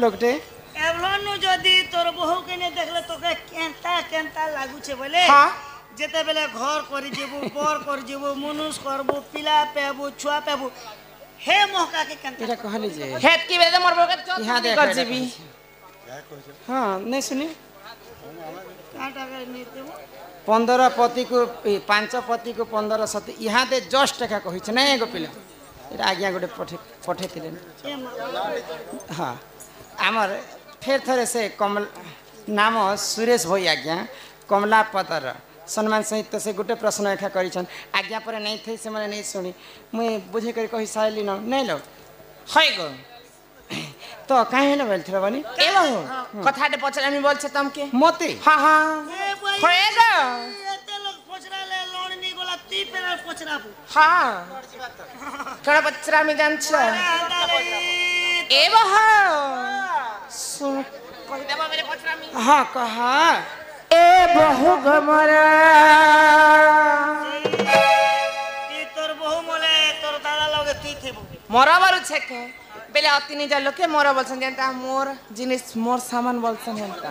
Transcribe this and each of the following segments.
लोगटे एवलनु जदी तोर बहु के ने देखले तोके केंता केंता लागु छे बोले हां जेते बेले घर करि जेबो बर कर जेबो मनुष करबो पिला पेबो छुआ पेबो हे मोहका के केंता एटा कहली जे हेत की बेदे मोर बगे तो यहां देख कर जेबी हां नहीं सुनी काटा के नहीं देबो 15 पति को 5 पति को 15 सती यहाँ दे जस्ट टका कहि छ नहीं एगो पिला एटा आज्ञा गोटे पठे थिले हाँ आमर फेर थरे से कमल नाम सुरेश भाई आज्ञा कमला पतर सम्मान सहित से गोटे प्रश्न एखा करिछन आज्ञा पर नहीं थे से माने नहीं सुनी मुई बुझे कर कहि साइली न नहीं लो हय गो तो काहे न बोल थरा बनी ए बहु कथा दे पचरा मी बोल छ तमके मते हां हां ए भाई हय गो एते लोग पचरा ले लोणनी गोला ती पेरा पचराबो हां कड़ा पचरा मी जान छ ए बहु सुन कहि देबा मेरे पचरा मी हाँ कहा ए बहु गमरा ई तोर बहु मोले तोर दादा लगे ती थेबो मोरा बारू छके बेले अति निजा लोके मोरा बोलसन जनता मोर जिनिस मोर सामान बोलसन जनता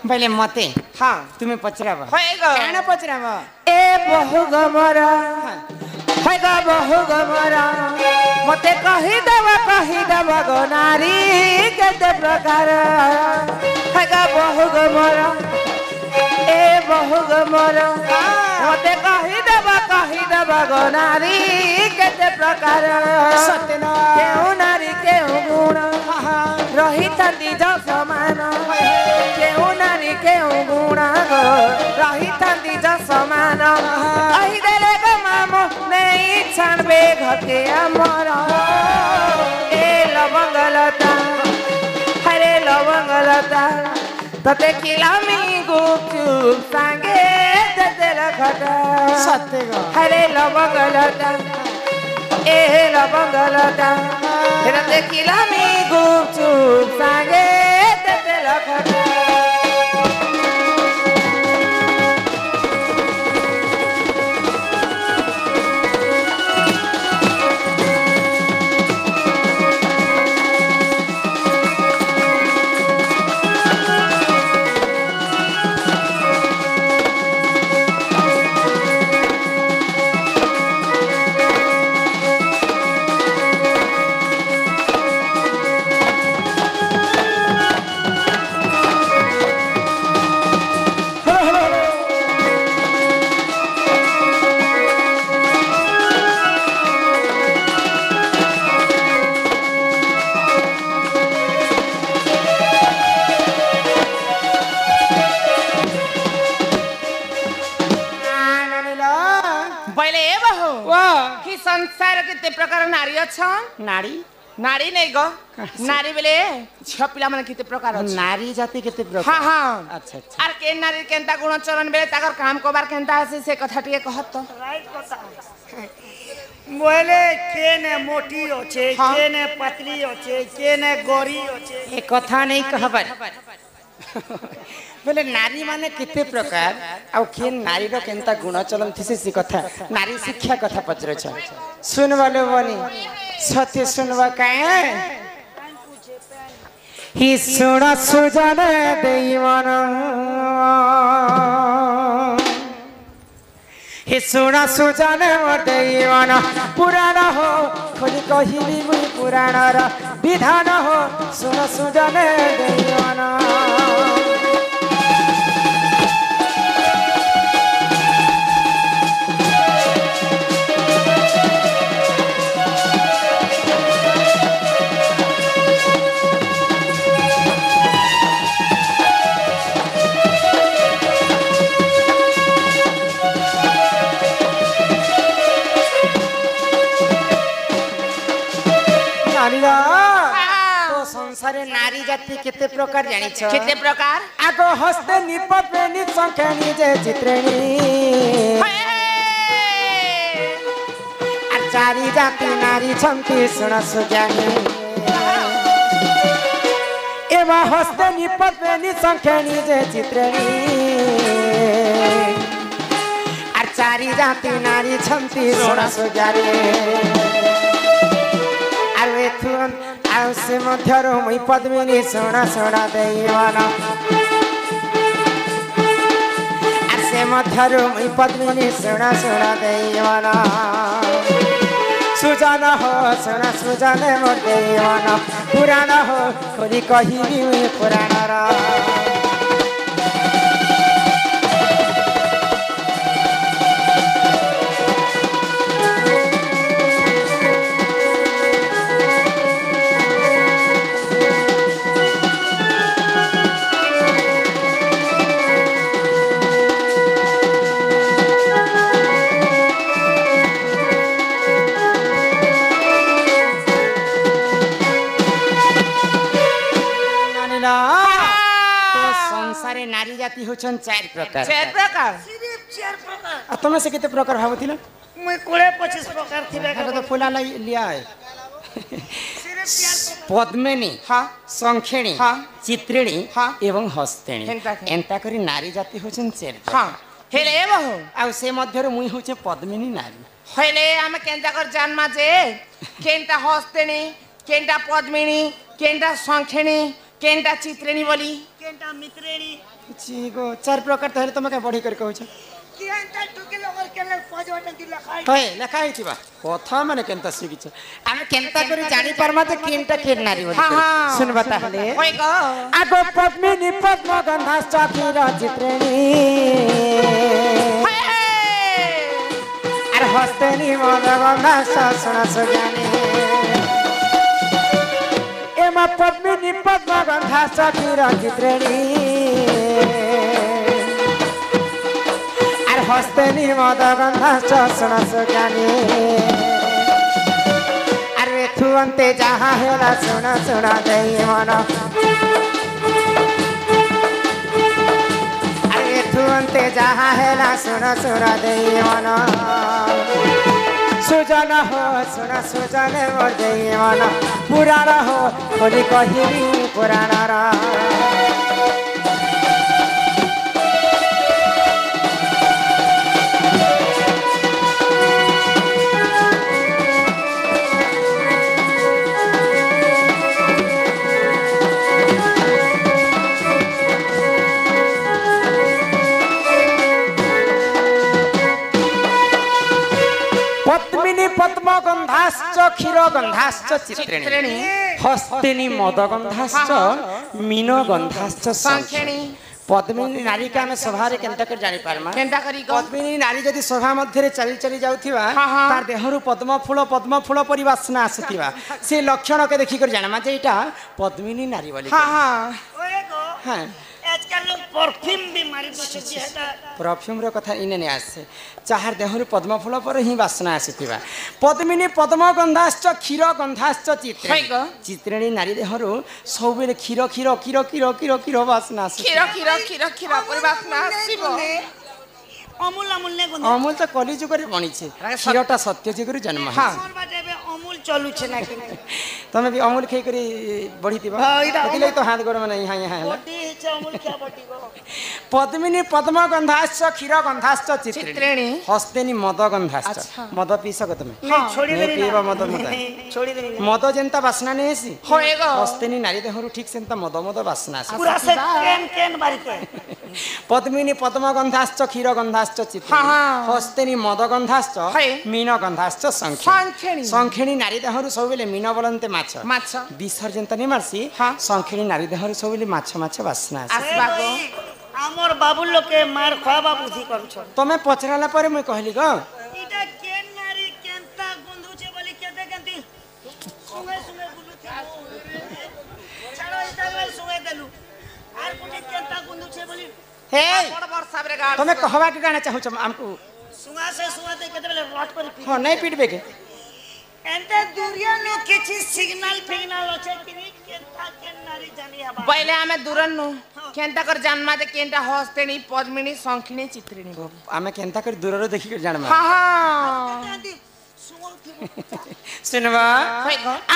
पहले मते हां तुम्हें पचराबा हय गो काहे न पचराबा ए बहु गमरा हय गो बहु गमरा मते कहि देबा गो नारी केते प्रकार हय गो बहु गमरा ए बहु गमरा मते कहि देबा गो नारी केते प्रकार सत्य न केहू नारी केहू गुण रही थंदी जो समान केहू नारी केहू गुण रही थंदी जो समान अहि देले गो मामो नहीं छानबे घके अमर ए लवंगलता हरे लवंगलता तते खिलामी गुपचुप सांगे तते लखटा सत्य गो हरे लवंगलता ए लवंगलता तते खिलामी गुपचुप सांगे तते लखटा संसार केते प्रकार नारी अछन नारी नारी नहीं गो नारी बेले छ पिला माने केते प्रकार अछि नारी जाति केते प्रकार हां हां अच्छा अच्छा आर के नारी केनता गुण चरण बेले ताकर काम कोबार केनता आसे से कथा टिके कहत तो राइट कथा मोले केने मोटी होछे केने पतली होछे केने गोरी होछे ए कथा नहीं कहबर बोले नारी माने किते प्रकार आ के नारी रो केनता गुण चलन थिसे से कथा नारी शिक्षा कथा पचरे छ सुन वाले बनी सत्य सुनवा काए ही सुन सुजन देवन ही सुन सुजन देवन पुराण हो खोली कहिबी मुई पुराण रा विधान हो सुन सुजन देवन तो संसारे नारी जाति केते प्रकार जानि छ केते प्रकार आगो हस्ते निपपेनि संख्यानि जे चित्रेणी आ चारि जाति नारी छन्ति सुन सुजानी एवा हस्ते निपपेनि संख्यानि जे चित्रेणी आ चारि जाति नारी छन्ति सुन सुजानी ଆଉ ସେ ମଧ୍ୟରୁ ମୁଇଁ ପଦ୍ମିନୀ ଶୁଣ ଶୁଣ ଦେଇବନ ସେ ମଧ୍ୟରୁ ମୁଇଁ ପଦ୍ମିନୀ ଶୁଣ ଶୁଣ ଦେଇବନ ସୁଜନ ହୋ ଶୁଣ ସୁଜନ ମୋର ଦେଇବନ ପୁରାଣ ହୋ ଖୋଲି କହିବି ମୁଇଁ ପୁରାଣର संसारे नारी जाति होछन 4 प्रकार 4 प्रकार सिर्फ 4 प्रकार तुम से केते प्रकार भाबुथिल मैं 20-25 प्रकार थिबे तो फुला लिया है सिर्फ 4 पद्मिनी हाँ संखिणी हाँ चित्रिणी हाँ एवं हस्तिणी एंता करी नारी जाति होछन 4 हाँ हेले बहु आ से मध्यरु मुई होछे पद्मिनी नारी हेले हम केंता कर जन्मा जे केंता हस्तिणी केंता पद्मिनी केंता संखिणी केंटा चित्रिणी बोली केंटा मित्रेणी जी गो 4 प्रकार तहले तुम के बढ़ी कर कहू छ केंटा टुके लगल केले पजवटन दिला खाई होय लेखा हिथिबा कथा माने केंता सिखि छ आमे केंता करी जानि परमा त केंटा के नारी बोली सुन बता हले होय गो आगो पद्मिनी पद्म गंधा चाखीर चित्रिणी अरे हस्तिनी मद गंधा ससुन सुजानी एमा पद्मिनी पद्म गंधा चाखीर चित्रिणी अरे हस्तिनी मद गंधा ससुन सुजानी अरे थुअंते जहाँ हेला सुन सुन देई मन अरे थुअंते जहाँ हेला सुन सुन देई मन सुजन हो सुन सुजन मोर देई मन पुराण हो खोली कहिबी पुराणर पद्मिनी पद्म गंधाश्च क्षीर गंधाश्च चित्रिणी हस्तिनी मद गंधाश्च मीन गंधाश्च संखिणी पद्मिनी नारी का में सभा रे केनता कर जानि पारमा केनता करी गो पद्मिनी नारी जदि सभा मध्य रे चली चली जाउथिबा तार देहरु पद्म फूल परि वासना आसुथिबा से लक्षण के देखि कर जानमा जे एटा पद्मिनी नारी बोली हां हां ओए गो हां आजकल लोग परफ्यूम भी मारी बसे जेटा परफ्यूम रो कथा इने ने आसे चाहर देहरु पद्म फूल पर ही वासना आसुथिबा पद्मिनी पद्म गंधाश्च क्षीर गंधाश्च चित्रिणी नारी देहरु सबेले क्षीर क्षीर क्षीर क्षीर क्षीर क्षीर वासना आसे खीर पर वासना आसीबो अमूल अमूल ने गंध अमूल तो कली जुग रे बनी छे क्षीरटा सत्य जुग रे जन्म हां मोर बाटे बे अमूल चलू छे ना कि तमे भी अमूल खाई करी बढ़ीतिबा एतिले तो हाथ गोड़ में नहीं हां यहाँ हला बटी छे अमूल क्या बटी गो पद्मिनी पद्म गंधाश्च क्षीर गंधाश्च चित्रिणी हस्तिनी मद गंधाश्च मद पी सको तमे छोड़ी दे पीबा मद मद छोड़ी दे मद जेंता वासना नहीं आसी होएगो हस्तिनी नारी देहरु ठीक सेंता मद मद वासना आसी पूरा से केन केन बारीते पद्मिनी पद्म गंधाश्च क्षीर गंधाश्च चित्रिणी हस्तिनी मद गंधाश्च मीन गंधाश्च संखिणी संखिणी नारी देहरु सबले मीन बोलन्ते माछ माछ विसर्जन त नहीं मारसी संखिणी नारी देहरु सबले माछ माछ वासना आसी आसबागो हमर बाबू लोग के मार खवा बुद्धि करू छ तमे पचराला परे मैं कहली गो इटा केन नारी केनता गंधु छे बोली केते केंती सुंगे सुंगे बुलु छे छाड़ो इटा वेल सुंगे देलु आर कुटे केनता गंधु छे बोली हे बड़ वर्षा रे गाड़ तमे कहवा के गाना चाहू छ हमको सुंगा से सुंगा दे केते बेले रट कर पी हां नहीं पीटबे के एंते दुरिया लो किछि सिग्नल फिग्नल अछि कि केनता केन नारी जानी हबा पहले हमें दुरन्नु केनता कर जन्मा दे केनता हस्तिनी पद्मिनी संखिणी चित्रिणी आमे केनता कर दूररो देखि कर जानमा हां हां सुनवा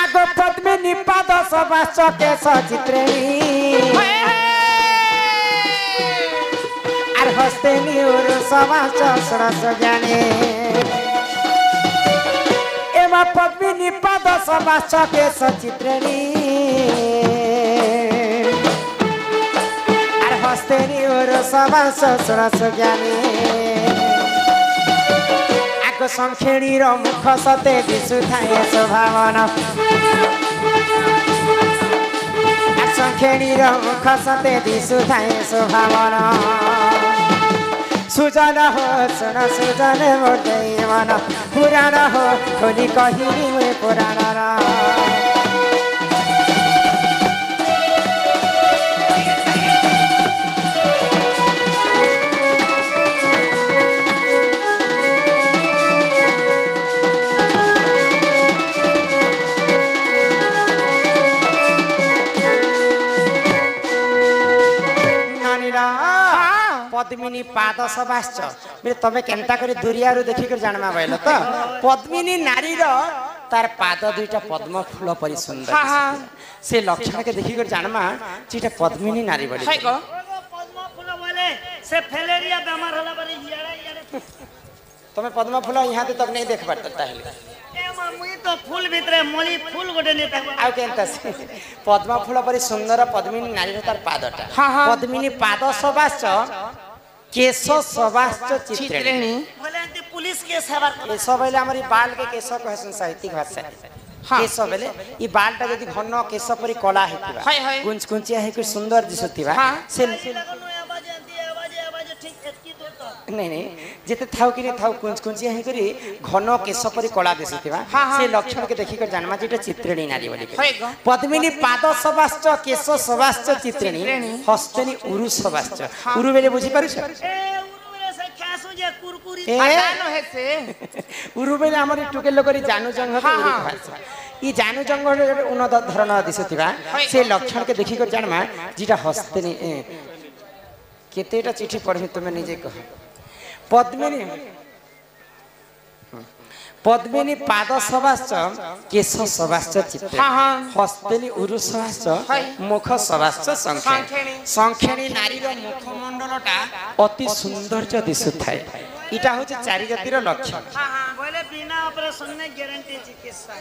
आगो पद्मिनी पाद सबास के चित्रिणी आर हस्तिनी और सबास सरस जाने মা পদ্মিনী পাদ সবাস কেশ চিত্রণী আর হস্তেনি ওর সবাস সুরস জ্ঞানী আগ সংক্ষেণীর মুখ সতে দিশুথায় শোভাবন সংক্ষেণীর মুখ সতে দিশুথায় শোভাবন সুজন হো শুন সুজন মোর দেবন পুরাণ হো খোলি কহিলি মুই পুরাণর पद्मिनी पाद सबाश्च तमे केनता करी दुरियारू देखि कर जानमा भइल त पद्मिनी नारी रो तार पाद दुईटा पद्म फूल परि सुंदर से लक्षण के देखि कर जानमा चिटा पद्मिनी नारी बोली पद्म फूल बोले से फैलेरिया बेमार होला बरी यारे तमे पद्म फूल यहां ते तब नहीं देख पाता ताहले ए मम्मी तो फूल भितरे मली फूल गोटे नेता आउ केनता पद्म फूल परि सुंदर पद्मिनी नारी रो तार पादटा पद्मिनी पाद सबाश्च केश सबाश्च चित्रिणी बोले अंति पुलिस के सेवा केश बेले हमर बाल के केश कहसन साहित्यिक भाषा केश बेले ई बालटा जदी घन केश परि कला हेतिबा कुंच कुंचिया हे सुंदर दिसतिबा से नहीं नहीं जेते थाउ कि थाउ कुंच कुंचिया हे करी घन केश परि कला दिसतिबा से लक्षण के देखि कर जानमा जेटा चित्रिणी नारी बोली पद्मिनी पाद सबाश्च केश सबाश्च चित्रिणी हस्तनी उरु सबाश्च उरु बेले बुझी पारुछ उरुबेले हमर टुके लोकरी जानू जंग ई जानू जंग उन्नत धरण दिसतिबा से लक्षण के देखि कर जानमा जिटा हस्तनी केतेटा चिठी पढबे तुमे निजे कह पद्मिनी पद्मिनी पाद सबाश्च केश सबाश्च चित्त हस्तनी उरु सबाश्च मुख सबाश्च संखेणी संखेणी नारी रो मुखमंडलटा अति सौंदर्य दिसुथाय इटा होचे चारि जातिर लक्षण बोले बिना ऑपरेशन में गारंटी चिकित्सा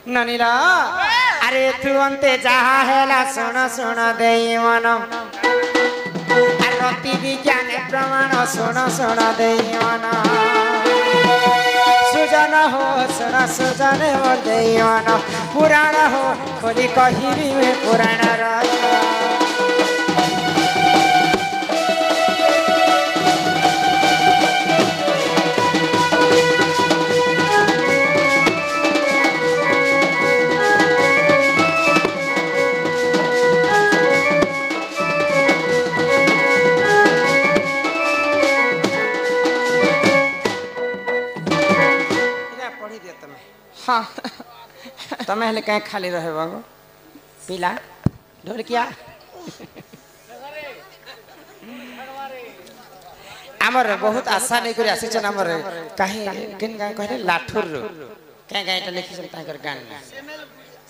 ननीरा अरे तू अंते जहा हेला सुन सुन देई मन रति विज्ञान प्रमाण सुन सुन देई मन सुजन हो सुन सुजन मोर देई मन पुराण हो खोली कहिरी में पुराण रहा हाँ तमें हेले कहीं खाली रहे बागो पीला ढोलकिया आमर बहुत आशा नहीं करी आसी छन आमर कहीं किन गाय कहले लाठुर रो कहीं गायटा लिखि छन ताकर गान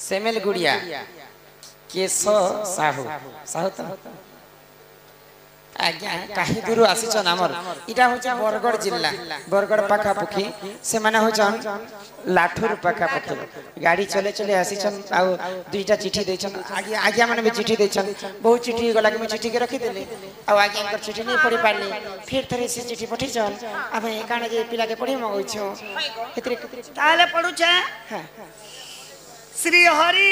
सेमेल गुड़िया केश साहू साहू तो आज्ञा कहीं दूर आसी छन आमर इटा होचा बरगढ़ जिल्ला बरगढ़ पाखा पुखी से माने होचन लाठुर पाखा पुखी गाड़ी चले चले आसी छन आ दुईटा चिट्ठी दे छन आगे आज्ञा माने भी चिट्ठी दे छन बहुत चिट्ठी गला के मैं चिट्ठी के रखी देली आ आज्ञा कर चिट्ठी नहीं पढ़ी पारली फिर थरे से चिट्ठी पठी छन अब ए काना जे पिला के पढ़ी मगै छो एतरे ताले पढु छ हां श्री हरि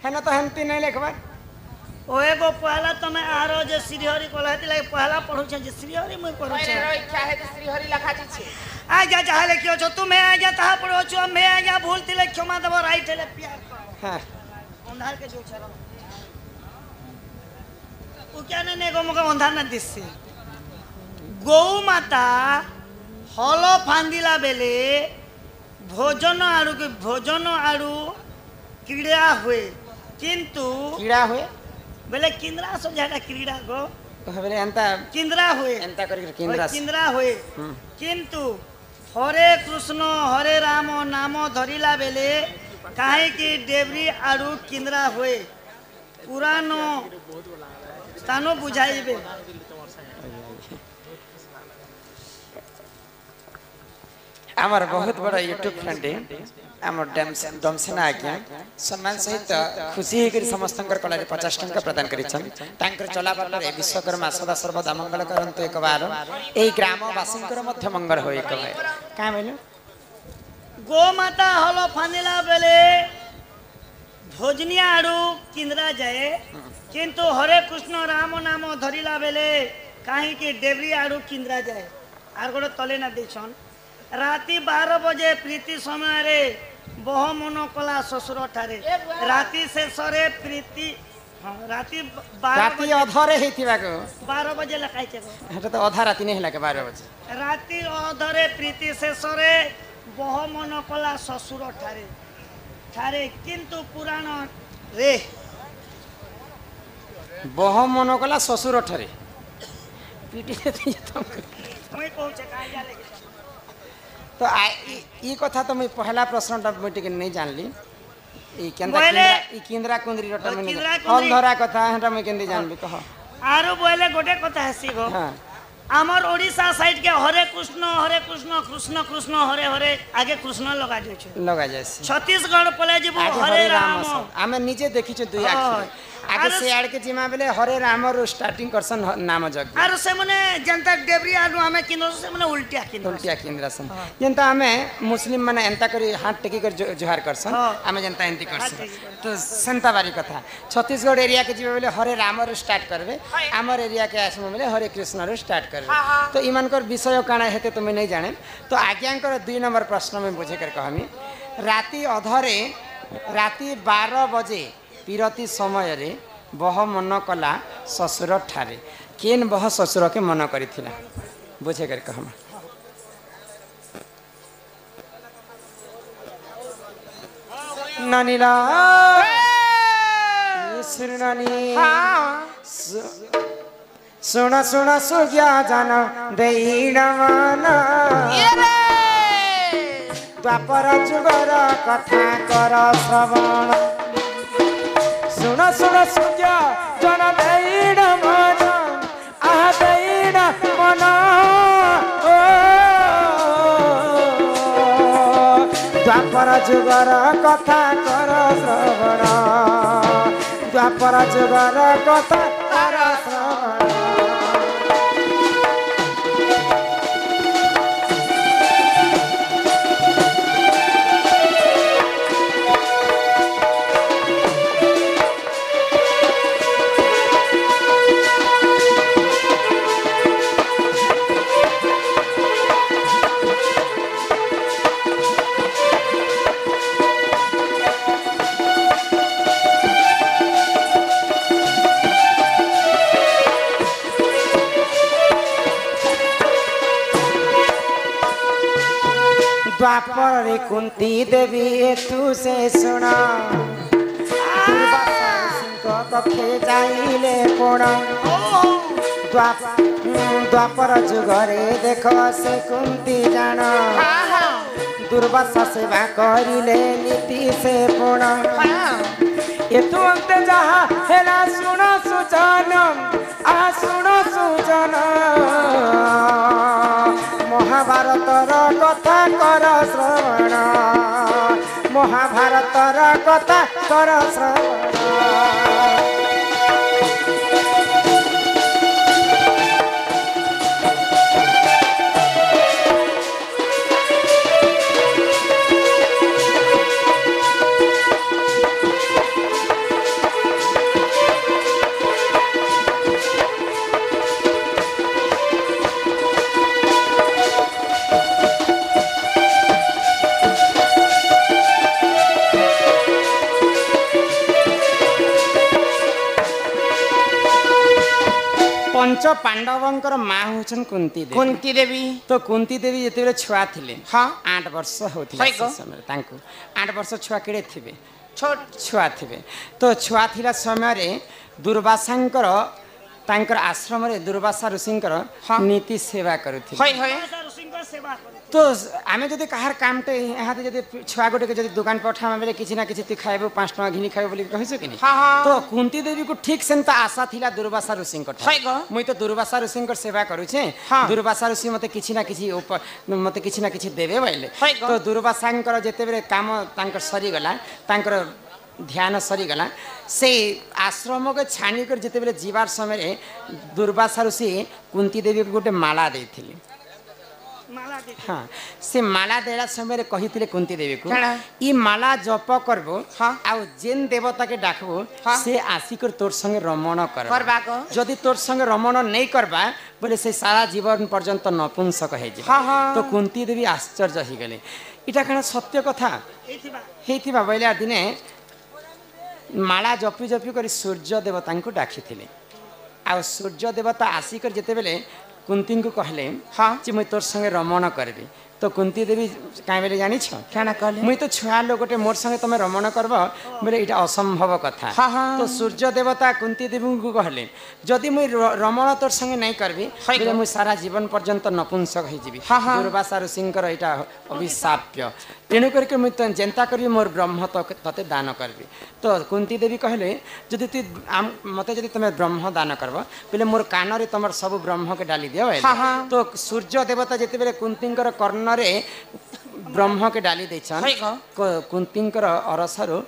हेना तो हमती नहीं लिखबा ओए गो पहला तमे आरो जे श्रीहरि कोलाती लागे पहला पढु छ जे श्रीहरि मैं पढु छ रो इच्छा है जे श्रीहरि लखा छी छे आ जा चाहे क्यों छ तुम्हें आ जा ता पढो छ मैं आ जा भूलती ले क्षमा देबो राइट ले प्यार हां अंधार के जो छ ओ क्या ने गो मगे अंधार न दिससे गौ माता हल फांदिला बेले भोजन आड़ू क्रीड़ा हुए किंतु कीड़ा हुए बेले किंद्रा समझाटा क्रीड़ा गो बोले एंता किंद्रा हुए एंता करके केंद्रा किंद्रा हुए किंतु हरे कृष्ण हरे राम नाम धरिला बेले काहे कि डेबरी आड़ू किंद्रा हुए पुराण स्थान बुझाइबे आमर बहुत बड़ा यूट्यूब फ्रेंड आम डमसेना आज्ञा सम्मान सहित खुशी होकर समस्त कला 50 टंका प्रदान कर चला बाटर विश्वकर्मा सदा सर्वदा मंगल करंतु एक बार यही ग्रामवासी मंगल हो एक बार क्या बोलो गो माता हल फानिला बेले भोजनिया आड़ू किंद्रा जाए किंतु हरे कृष्ण राम नाम धरिला बेले कहीं के डेबरी आड़ू किंद्रा जाए आर गोटे तले ना देछन राति 12 बजे प्रीति समय रे बह मन कला ससुर ठारे राति शेष रे प्रीति राति 12 राति अधरे हेतिबा को 12 बजे लखाई के हेटा तो अधा राति नहीं लगे 12 बजे राति अधरे प्रीति शेष रे बह मन कला ससुर ठारे ठारे किंतु पुराण रे बह मन कला ससुर ठरे पीटी मैं कहूँ कहाँ जा लगे तो ई कथा तो मैं पहला प्रश्न मुझे टिके नहीं जानली ई केंद्रा बोले- केंद्रा कुंदरी रटा मैं किंद्रा हल कुंदरी- धरा कथा हेटा मैं केंदी जानबी कह आरो बोले गोटे कथा है गो हां आमर ओडिशा साइड के हरे कृष्ण कृष्ण कृष्ण हरे हरे आगे कृष्ण लगा दियो छे लगा जाए छत्तीसगढ़ पले जीव आगे हरे राम आमे निजे देखी छ दुई हाँ। आखि आगे से आड़ के जिमा बेले हरे राम रो स्टार्टिंग करसन नाम जग आरो से मने जनता डेबरी आलू हमें किनो से मने उल्टिया किनो उल्टिया केंद्रा सन जनता हमें मुस्लिम माने एंता करी हाथ टेकी कर जोहार करसन हाँ। हमें जनता एंती करसन हाथ टेकी कर। तो संता बारी कथा छत्तीसगढ़ एरिया के जिमा बेले हरे राम रो स्टार्ट करबे हमर एरिया के आसम बेले हरे कृष्ण रो स्टार्ट करबे तो इमानकर विषय काना हेते तो मैं नहीं जाने तो आज्ञांकर 2 नंबर प्रश्न में बुझे कर कहमी राति अधरे राति 12 बजे पिरती समय रे बह मन कला ससुर ठारे केन बह ससुर के मन करिथिला बुझे कर कहमा नानीला श्री नानी सुन सुन सुज्ञा जान देईन मन द्वापर जुगर कथा कर श्रवण सुन सुन सुज्ञा जान देईन मन आह देईन मन द्वापर जुगर कथा कर श्रवण द्वापर जुगर कथा कर श्रवण द्वापर रे कुंती देवी तू से सुना कखे जाइले कोण द्वापर जुगरे देख से कुंती जान दुर्वासा सेवा करिले नीति से पूर्ण ये तू अंत जहा हेला सुन सुजन आ सुन सुजन महाभारतर कथा कर श्रवण महाभारतर कथा कर श्रवण पंच पांडवंकर माँ होचन कुंती देवी कुंती देवी तो कुंती देवी जिते छुआ थिले हाँ 8 वर्ष होथिला है को? से समय तांको 8 वर्ष छुआ केड़े थिबे छोट छुआ थिबे तो छुआ थिला समय रे दुर्वासांकर तांकर आश्रम रे दुर्वासा ऋषिंकर हाँ। नीति सेवा करुथिले है है ऋषिଙ୍କ सेवा करे तो आमे जदि कहार कामटे यहाँ जदि छुआ गोटे के जदि दुकान पर उठा बेले किसी ना किसी तू खाइबो 5 टका घिनी खाइबो बोली कहिसो कि नहीं हाँ हाँ तो कुंती देवी को ठीक सेंता आशा थिला दुर्वासा ऋषिंकर है को? मुई तो दुर्वासा ऋषिंकर सेवा करूछे हाँ। दुर्वासा ऋषि मते किछि ना किछि मते किछि ना किछि देबे बाइले है को? तो दुर्वासांकर जेते बेले काम तांकर सरी गला तांकर ध्यान सरी गला से आश्रम के छानी कर जेते बेले जीवार समय रे दुर्वासा ऋषि कुंती देवी को गोटे माला देथिले माला दे हाँ से माला देला समय रे कहिथिले कुंती देवी को काଣା? ई माला जप करबो हाँ। आउ जेन देवता के डाकबो हाँ। से आसिकर तोर संगे रमण करबो करबा को? जदि तोर संगे रमण नहीं करबा बोले से सारा जीवन पर्यंत नपुंसक हे जे हाँ, हाँ। तो कुंती देवी आश्चर्य ही गले इटा काना सत्य कथा एथिबा हेथिबा बोले दिने माला जपी जपी कर सूर्य देवता को डाकिथिले आ सूर्य देवता आसिकर जेते बेले कुंती को कहले हाँ जे मुई तोर संगे रमण करबी तो कुंती देवी काई बेले जानी छ क्या कहले मुई तो छुआ लोग गोटे मोर संगे तमे रमण करब बोले इटा असंभव कथा हाँ, हाँ। तो सूर्य देवता कुंती देवी को कहले जदि मुई रमण तोर संगे नहीं करबी है बोले को? मुई सारा जीवन पर्यंत नपुंसक हे जीवी हाँ, हाँ। दुर्वासा ऋषिंकर इटा अभिशाप्य तेणु करके मुई तो जेंता करबी मोर ब्रह्म तते दान करबी तो कुंती देवी कहले जदि तू मते जदि तमे ब्रह्म दान करब बोले मोर कान रे तमर सब ब्रह्म के डाली दियो हाँ, हाँ। तो सूर्य देवता जेते बेले कुंतींकर कर्ण रे ब्रह्म के डाली देछन है को? कुंतींकर अरसरु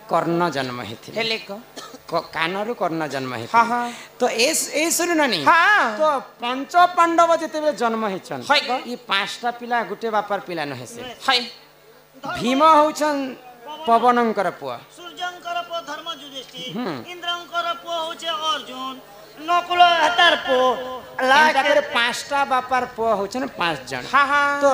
कर्ण जन्म हेथिले हेले को कानरु कर्ण जन्म हेथिले हाँ हाँ तो ए सुनु नानी हाँ तो पंच पांडव जेते बेले जन्म हेछन है को? ई 5टा पिला गुटे बापार पिला न हेसे है भीम होछन पवनंकर पुआ सूर्यंकर पो धर्म युधिष्ठिर इंद्रंकर पो होचे अर्जुन नकुल हतार पो एंता करे 5टा बापार पुआ होछन 5 जन हाँ हाँ तो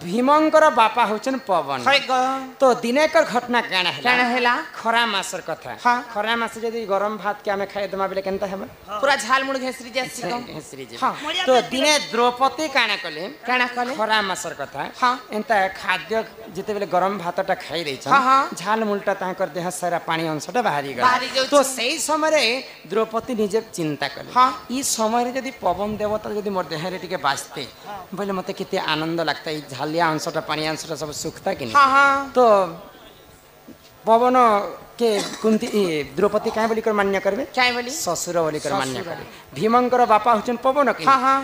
भीमंकर बापा होछन पवन है को? तो दिनेकर घटना काना क्या हैला हेला खरा मासर कथा हाँ। खरा मास जदि गरम भात के आमे खाइ दमा बेले केनता हेबा पूरा झाल मुड़ घेसरी जासी को हेसरी जे हाँ। तो दिने द्रौपदी काना कले क्या कहले खरा मासर कथा हाँ। एंता खाद्य जेते बेले गरम भातटा खाइ दै हाँ, हाँ। झाल मुलटा तांकर देह सारा पानी अंशटा बाहरी बाहरी गला जाउछि। तो सेही समय रे द्रौपदी निजे चिंता कले हाँ। ई समय रे जदि पवन देवता जदि मोर देह रे टिके बाजते बोले मते केते आनंद लागता ई झालिया अंशटा पानी अंशटा सब सुखता कि हाँ हाँ तो पवन के कुंती द्रौपदी क्या बोली कर मान्य करबे क्या बोली ससुर बोली कर मान्य ससुर। करबे भीमंकर बापा होचन पवन के हाँ हाँ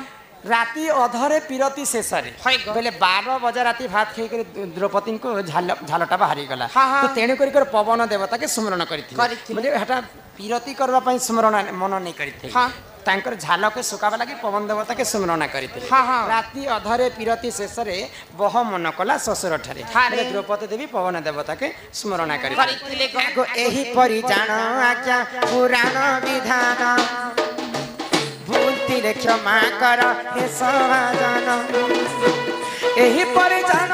राति अधरे पिरती शेषरे है को? बोले 12 बजे राति भात खाई कर द्रौपदी को झालटा बाहरी गला हाँ, हाँ। तो तेणु कर पवन देवता के स्मरण करथिले करथिले। बोले हटा पिरती करबा पई स्मरण मन नहीं करथिले हाँ। तांकर झाल के सुकाबा लगी पवन देवता के स्मरण करथिले हाँ, हाँ। राति अधरे पिरती शेषरे बह मन कला ससुर ठारे ठारे। बोले द्रौपदी देवी पवन देवता के स्मरण करथिले को? को एही परि जान आज्ञा पुराण विधान भूलतिले क्षमा कर हे सभाजन एही परि जान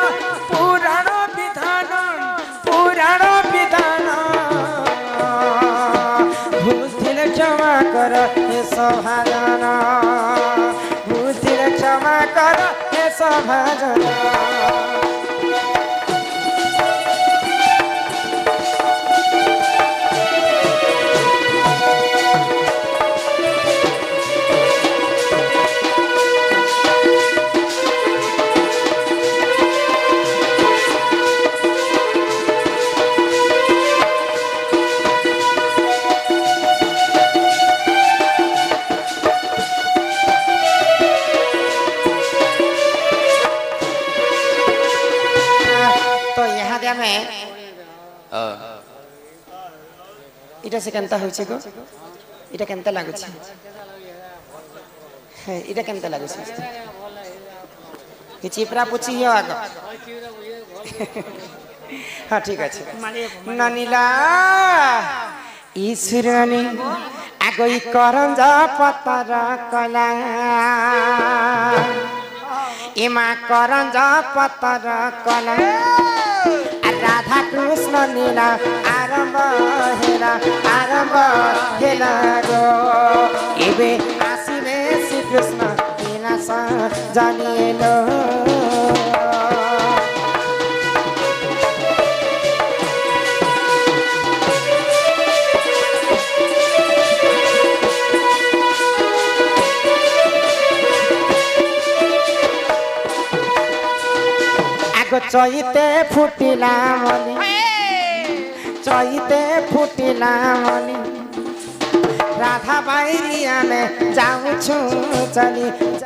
पुराण विधान भूलतिले क्षमा कर हे सभाजन भूलतिले क्षमा कर हे सभाजन तो यहाँ दे हमें इटा से केनता होइछे गो इटा केनता लागुछ है इटा केनता लागुछ कि चिपरा पुछि हो आगो हाँ ठीक আছে ननीला ईश्वरनी आगोई करंजा पतर कला इमा करंजा पतर कला राधा कृष्ण नीला आरंभ हेला गो एबे कृष्ण बिना जानिलो आगो चैते फुटिला money Chaite फुटिला money Radha by में जाऊँ चली